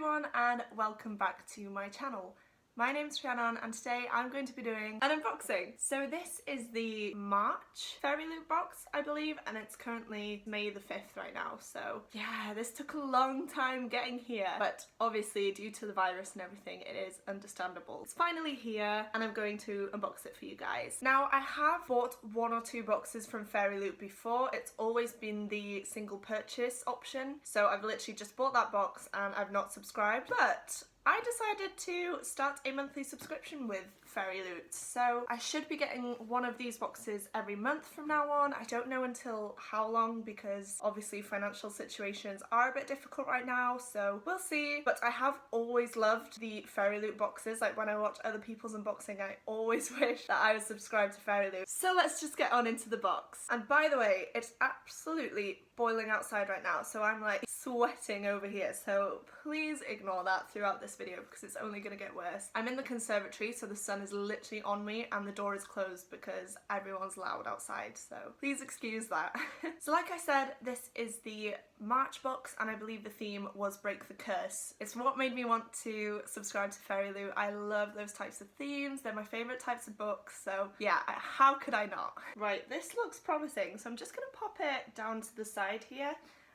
everyone and welcome back to my channel. My name's Rhiannon and today I'm going to be doing an unboxing. So this is the March Fairyloot box, I believe, and it's currently May the 5th right now. So yeah, this took a long time getting here, but obviously due to the virus and everything, it is understandable. It's finally here and I'm going to unbox it for you guys. Now, I have bought one or two boxes from Fairyloot before. It's always been the single purchase option. So I've literally just bought that box and I've not subscribed, but I decided to start a monthly subscription with Fairyloot, so I should be getting one of these boxes every month from now on. I don't know until how long because obviously financial situations are a bit difficult right now, so we'll see. But I have always loved the Fairyloot boxes. Like when I watch other people's unboxing, I always wish that I was subscribed to Fairyloot. So let's just get on into the box. And by the way, it's absolutely boiling outside right now, so I'm like sweating over here, so please ignore that throughout this video because it's only going to get worse. I'm in the conservatory, so the sun is literally on me and the door is closed because everyone's loud outside, so please excuse that. So like I said, this is the March box and I believe the theme was Break the Curse. It's what made me want to subscribe to Fairyloot. I love those types of themes, they're my favourite types of books, so yeah, how could I not? Right, this looks promising, so I'm just going to pop it down to the side here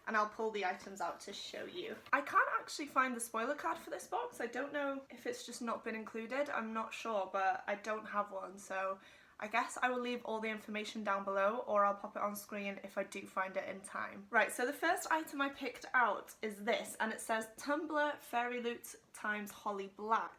and I'll pull the items out to show you. I can't actually find the spoiler card for this box. I don't know if it's just not been included, I'm not sure, but I don't have one, so I guess I will leave all the information down below or I'll pop it on screen if I do find it in time. Right, so the first item I picked out is this and it says Tumblr Fairyloot times Holly Black.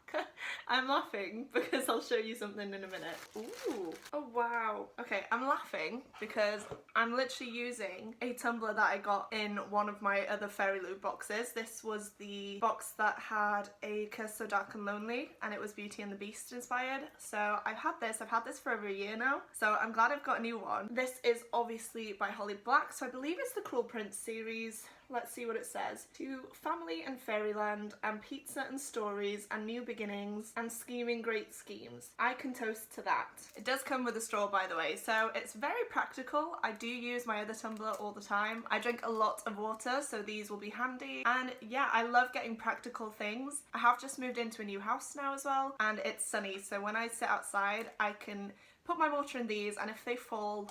I'm laughing because I'll show you something in a minute. Ooh, oh wow. Okay, I'm laughing because I'm literally using a tumbler that I got in one of my other Fairyloot boxes. This was the box that had A Curse So Dark and Lonely and it was Beauty and the Beast inspired. So I've had this for over a year now, so I'm glad I've got a new one. This is obviously by Holly Black, so I believe it's the Cruel Prince series. Let's see what it says. To family and fairyland and pizza and stories and new beginnings and scheming great schemes. I can toast to that. It does come with a straw, by the way, so it's very practical. I do use my other tumbler all the time. I drink a lot of water, so these will be handy. And yeah, I love getting practical things. I have just moved into a new house now as well, and it's sunny, so when I sit outside, I can put my water in these, and if they fall,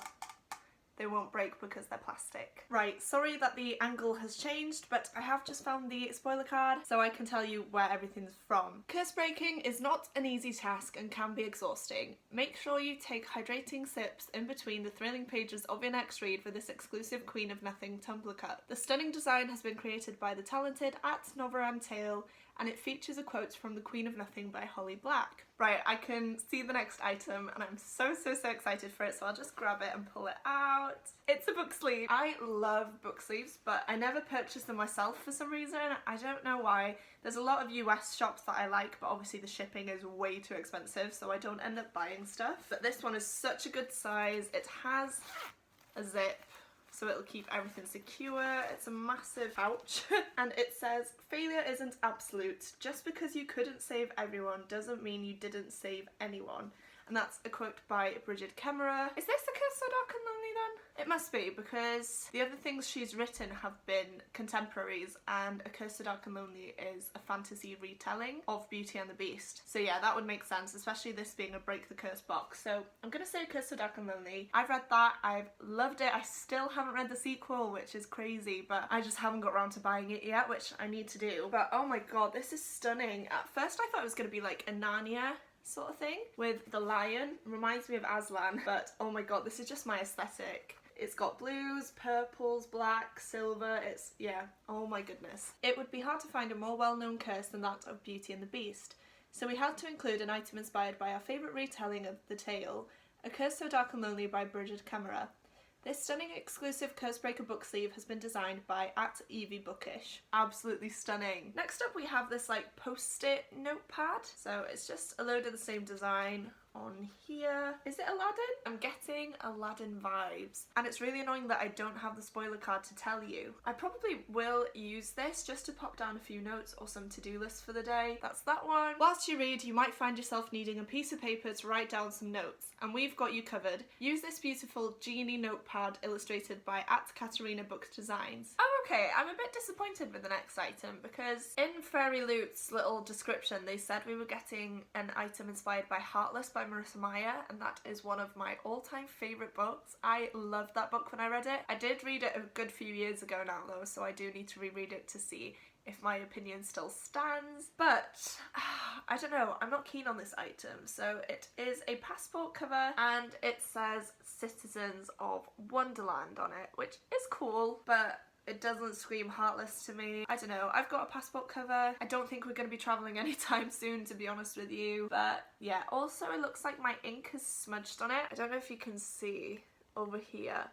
they won't break because they're plastic. Right, sorry that the angle has changed, but I have just found the spoiler card so I can tell you where everything's from. Curse breaking is not an easy task and can be exhausting. Make sure you take hydrating sips in between the thrilling pages of your next read for this exclusive Queen of Nothing tumbler cup. The stunning design has been created by the talented @Novaran Tale and it features a quote from The Queen of Nothing by Holly Black. Right, I can see the next item and I'm so excited for it, so I'll just grab it and pull it out. It's a book sleeve. I love book sleeves, but I never purchased them myself for some reason. I don't know why. There's a lot of US shops that I like, but obviously the shipping is way too expensive, so I don't end up buying stuff. But this one is such a good size. It has a zip, so it'll keep everything secure. It's a massive pouch and it says, failure isn't absolute. Just because you couldn't save everyone doesn't mean you didn't save anyone. And that's a quote by Bridget Kemmerer. Is this The Curse So Dark and Lonely then? It must be, because the other things she's written have been contemporaries and A Curse So Dark and Lonely is a fantasy retelling of Beauty and the Beast. So yeah, that would make sense, especially this being a Break the Curse box. So I'm gonna say A Curse So Dark and Lonely. I've read that, I've loved it. I still haven't read the sequel, which is crazy, but I just haven't got around to buying it yet, which I need to do. But oh my god, this is stunning. At first I thought it was gonna be like a Narnia sort of thing with the lion. Reminds me of Aslan, but oh my god, this is just my aesthetic. It's got blues, purples, black, silver, it's, yeah, oh my goodness. It would be hard to find a more well-known curse than that of Beauty and the Beast, so we had to include an item inspired by our favourite retelling of the tale, A Curse So Dark and Lonely by Bridget Kemmerer. This stunning exclusive Cursebreaker book sleeve has been designed by @EvieBookish. Absolutely stunning. Next up we have this like post-it notepad. So it's just a load of the same design on here. Is it Aladdin? I'm getting Aladdin vibes. And it's really annoying that I don't have the spoiler card to tell you. I probably will use this just to pop down a few notes or some to-do lists for the day. That's that one. Whilst you read, you might find yourself needing a piece of paper to write down some notes, and we've got you covered. Use this beautiful genie notepad illustrated by @Katarina Books Designs. Oh, Okay, I'm a bit disappointed with the next item because in Fairyloot's little description they said we were getting an item inspired by Heartless by Marissa Meyer, and that is one of my all-time favourite books. I loved that book when I read it. I did read it a good few years ago now though, so I do need to reread it to see if my opinion still stands, but I don't know, I'm not keen on this item. So it is a passport cover and it says Citizens of Wonderland on it, which is cool, but it doesn't scream Heartless to me. I don't know, I've got a passport cover. I don't think we're going to be travelling anytime soon, to be honest with you, but yeah. Also, it looks like my ink is smudged on it. I don't know if you can see over here.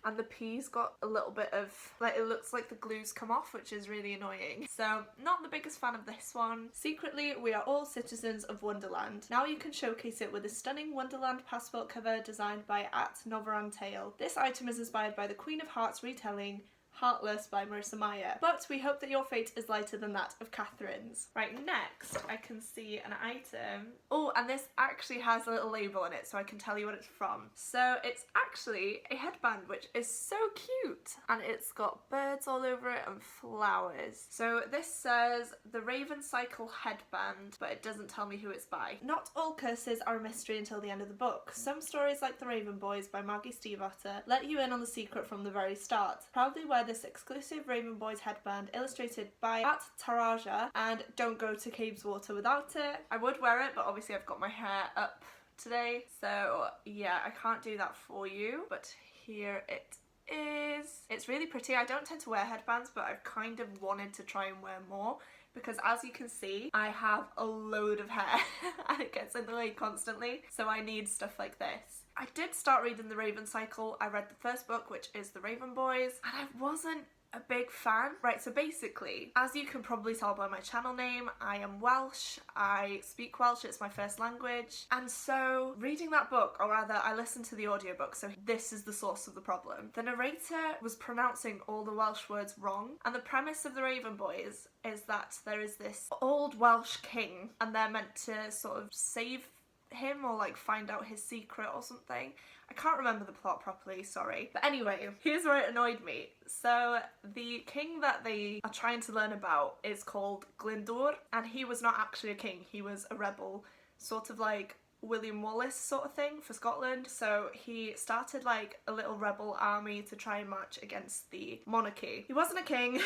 And the P's got a little bit of, like, it looks like the glue's come off, which is really annoying. So, not the biggest fan of this one. Secretly, we are all citizens of Wonderland. Now you can showcase it with a stunning Wonderland passport cover designed by @Novarantale. This item is inspired by the Queen of Hearts retelling Heartless by Marissa Meyer, but we hope that your fate is lighter than that of Catherine's. Right, next I can see an item. Oh, and this actually has a little label on it so I can tell you what it's from. So it's actually a headband, which is so cute, and it's got birds all over it and flowers. So this says the Raven Cycle headband, but it doesn't tell me who it's by. Not all curses are a mystery until the end of the book. Some stories, like the Raven Boys by Maggie Stiefvater, let you in on the secret from the very start. Proudly wear this exclusive Raven Boys headband illustrated by @Taraja, and don't go to Caves Water without it. I would wear it, but obviously I've got my hair up today, so yeah, I can't do that for you, but here it is. It's really pretty. I don't tend to wear headbands, but I've kind of wanted to try and wear more because, as you can see, I have a load of hair and it gets in the way constantly, so I need stuff like this. I did start reading the Raven Cycle. I read the first book, which is the Raven Boys, and I wasn't a big fan. Right, so basically, as you can probably tell by my channel name, I am Welsh. I speak Welsh, it's my first language. And so reading that book, or rather I listened to the audiobook, so this is the source of the problem. The narrator was pronouncing all the Welsh words wrong, and the premise of the Raven Boys is that there is this old Welsh king and they're meant to sort of save him or like find out his secret or something. I can't remember the plot properly, sorry. But anyway, here's where it annoyed me. So the king that they are trying to learn about is called Glyndŵr, and he was not actually a king, he was a rebel, sort of like William Wallace sort of thing for Scotland. So he started like a little rebel army to try and march against the monarchy. He wasn't a king.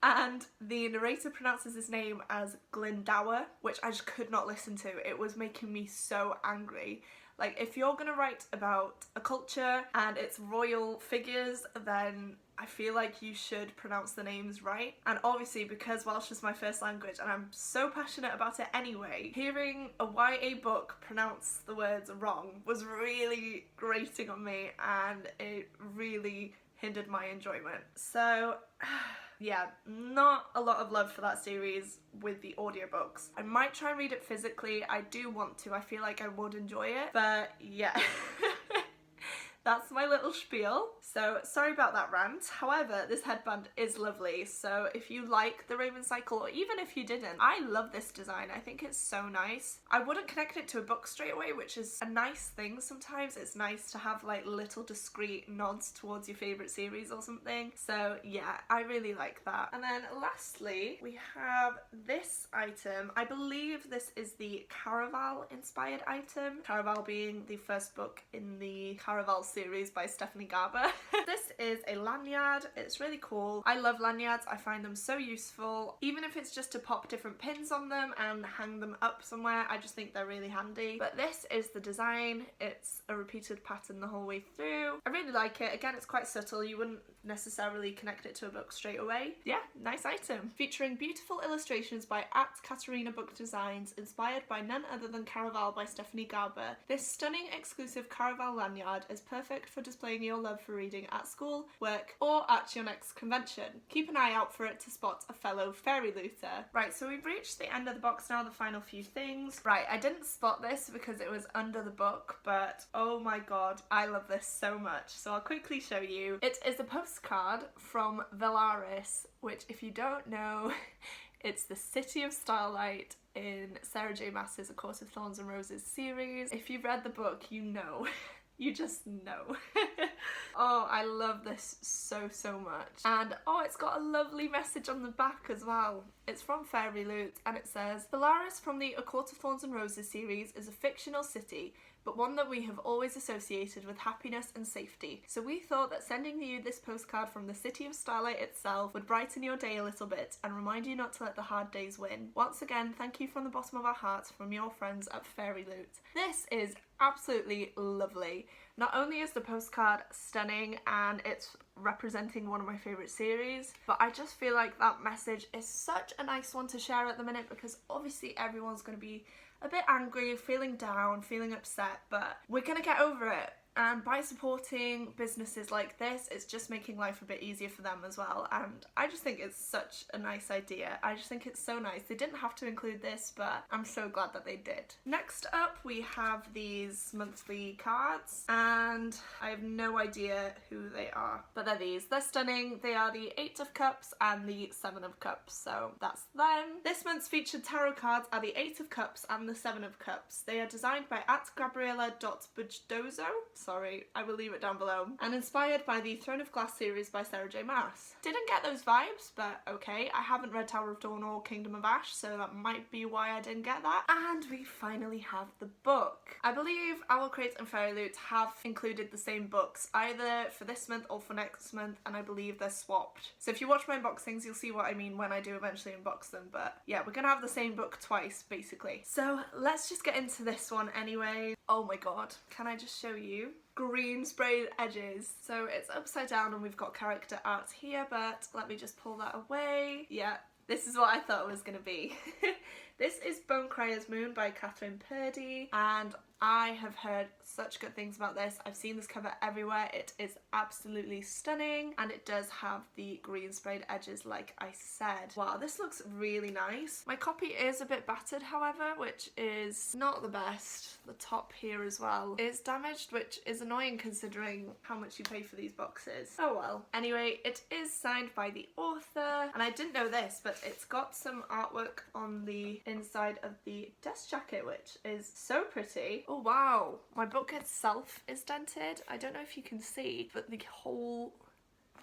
And the narrator pronounces his name as Glendower, which I just could not listen to. It was making me so angry. Like, if you're gonna write about a culture and its royal figures, then I feel like you should pronounce the names right. And obviously, because Welsh is my first language and I'm so passionate about it anyway, hearing a YA book pronounce the words wrong was really grating on me, and it really hindered my enjoyment. So yeah, not a lot of love for that series with the audiobooks. I might try and read it physically. I do want to. I feel like I would enjoy it, but yeah. That's my little spiel. So sorry about that rant. However, this headband is lovely. So if you like the Raven Cycle, or even if you didn't, I love this design. I think it's so nice. I wouldn't connect it to a book straight away, which is a nice thing sometimes. It's nice to have like little discreet nods towards your favourite series or something. So yeah, I really like that. And then lastly, we have this item. I believe this is the Caraval inspired item. Caraval being the first book in the Caraval series by Stephanie Garber. This is a lanyard. It's really cool. I love lanyards. I find them so useful. Even if it's just to pop different pins on them and hang them up somewhere, I just think they're really handy. But this is the design. It's a repeated pattern the whole way through. I really like it. Again, it's quite subtle. You wouldn't necessarily connect it to a book straight away. Yeah, nice item. Featuring beautiful illustrations by @Katarina Book Designs, inspired by none other than Caraval by Stephanie Garber. This stunning exclusive Caraval lanyard is perfect for displaying your love for reading at school, work, or at your next convention. Keep an eye out for it to spot a fellow Fairylooter. Right, so we've reached the end of the box now, the final few things. Right, I didn't spot this because it was under the book, but oh my god, I love this so much. So I'll quickly show you. It is a postcard from Velaris, which, if you don't know, it's the City of Starlight in Sarah J Maas's A Court of Thorns and Roses series. If you've read the book, you know. You just know. Oh, I love this so much. And oh, it's got a lovely message on the back as well. It's from Fairyloot and it says, Polaris from the A Court of Thorns and Roses series is a fictional city, but one that we have always associated with happiness and safety. So we thought that sending you this postcard from the city of Starlight itself would brighten your day a little bit and remind you not to let the hard days win. Once again, thank you from the bottom of our hearts from your friends at Fairyloot. This is absolutely lovely. Not only is the postcard stunning and it's representing one of my favourite series, but I just feel like that message is such a nice one to share at the minute, because obviously everyone's going to be a bit angry, feeling down, feeling upset, but we're going to get over it. And by supporting businesses like this, it's just making life a bit easier for them as well. And I just think it's such a nice idea. I just think it's so nice. They didn't have to include this, but I'm so glad that they did. Next up, we have these monthly cards, and I have no idea who they are, but they're these. They're stunning. They are the 8 of Cups and the 7 of Cups, so that's them. This month's featured tarot cards are the 8 of Cups and the 7 of Cups. They are designed by @Gabriella.Bujdozo. Sorry, I will leave it down below. And inspired by the Throne of Glass series by Sarah J Maas. Didn't get those vibes, but okay. I haven't read Tower of Dawn or Kingdom of Ash, so that might be why I didn't get that. And we finally have the book. I believe Owl Crate and Fairyloot have included the same books, either for this month or for next month, and I believe they're swapped. So if you watch my unboxings, you'll see what I mean when I do eventually unbox them, but yeah, we're gonna have the same book twice, basically. So let's just get into this one anyway. Oh my god, can I just show you? Green sprayed edges. So it's upside down and we've got character art here, but let me just pull that away. Yeah, this is what I thought it was gonna be. This is Bone Crier's Moon by Catherine Purdy, and I have heard such good things about this. I've seen this cover everywhere. It is absolutely stunning, and it does have the green sprayed edges like I said. Wow, this looks really nice. My copy is a bit battered, however, which is not the best. The top here as well is damaged, which is annoying considering how much you pay for these boxes. Oh well. Anyway, it is signed by the author, and I didn't know this, but it's got some artwork on the inside of the desk jacket, which is so pretty. Oh wow, my book itself is dented. I don't know if you can see, but the whole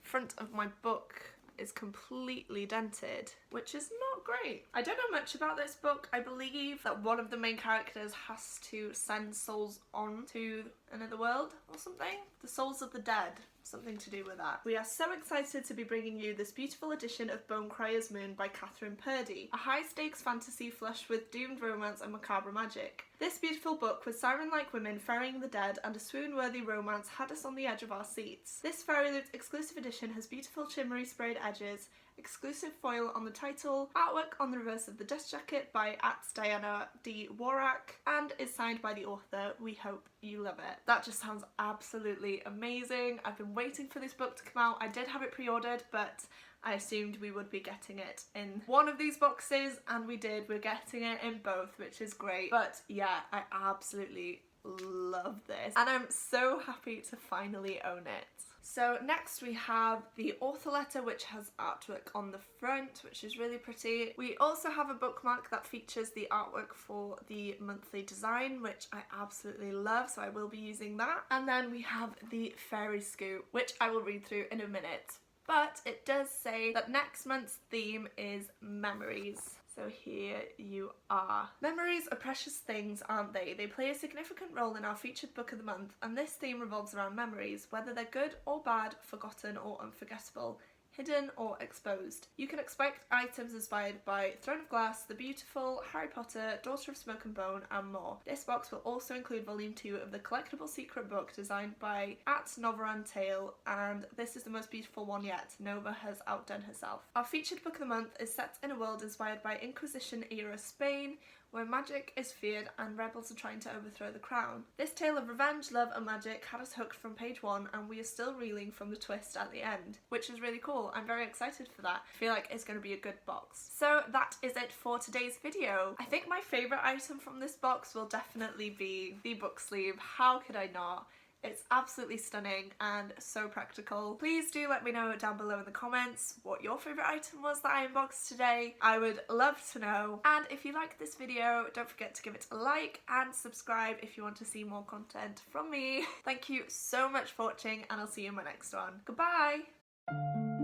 front of my book is completely dented, which is not great. I don't know much about this book. I believe that one of the main characters has to send souls on to another world or something. The souls of the dead. Something to do with that. We are so excited to be bringing you this beautiful edition of Bone Crier's Moon by Catherine Purdy, a high-stakes fantasy flushed with doomed romance and macabre magic. This beautiful book with siren-like women ferrying the dead and a swoon-worthy romance had us on the edge of our seats. This Fairyloot exclusive edition has beautiful shimmery sprayed edges, exclusive foil on the title, artwork on the reverse of the dust jacket by Diana D. Warak, and is signed by the author. We hope you love it. That just sounds absolutely amazing. I've been waiting for this book to come out. I did have it pre-ordered, but I assumed we would be getting it in one of these boxes, and we did. We're getting it in both, which is great. But yeah, I absolutely love this, and I'm so happy to finally own it. So next we have the author letter, which has artwork on the front, which is really pretty. We also have a bookmark that features the artwork for the monthly design, which I absolutely love, so I will be using that. And then we have the fairy scoop, which I will read through in a minute. But it does say that next month's theme is memories. So here you are. Memories are precious things, aren't they? They play a significant role in our featured book of the month, and this theme revolves around memories, whether they're good or bad, forgotten or unforgettable, hidden or exposed. You can expect items inspired by Throne of Glass, The Beautiful, Harry Potter, Daughter of Smoke and Bone, and more. This box will also include volume 2 of the collectible secret book designed by @Novaran Tale, and this is the most beautiful one yet. Nova has outdone herself. Our featured book of the month is set in a world inspired by Inquisition-era Spain, where magic is feared and rebels are trying to overthrow the crown. This tale of revenge, love and magic had us hooked from page 1, and we are still reeling from the twist at the end, which is really cool. I'm very excited for that. I feel like it's going to be a good box. So that is it for today's video. I think my favourite item from this box will definitely be the book sleeve. How could I not? It's absolutely stunning and so practical. Please do let me know down below in the comments what your favourite item was that I unboxed today. I would love to know. And if you like this video, don't forget to give it a like and subscribe if you want to see more content from me. Thank you so much for watching, and I'll see you in my next one. Goodbye!